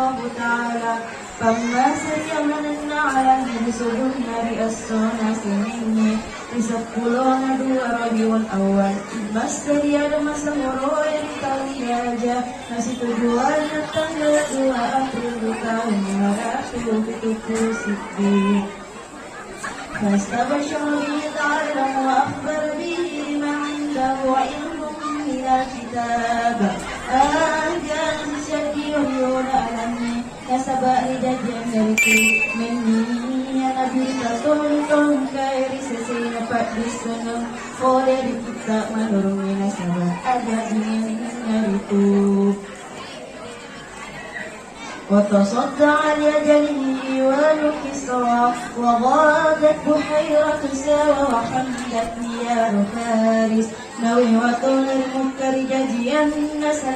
الله تعالى فما سري من على بسرنا بأسونا سنيني Isapulong dua Rabiul Awal Masteri ada masa moro yang kali aja Nasi tujuan tanggal 2 April tahun 577 فاستبشر ليتعلم وأخبر به ما عنده علم من الكتاب أنجان سيديون ألمي كسبا رجاجا نركي مني يا نبي تطلتم كيري سسين فأدسنا oleh kita menurungi nasabah ada ingin naritu وتصدع اليجني والكسرى وغادت بحيرة ساوى وحمدت نيار فارس نوي وطول المنكر جديا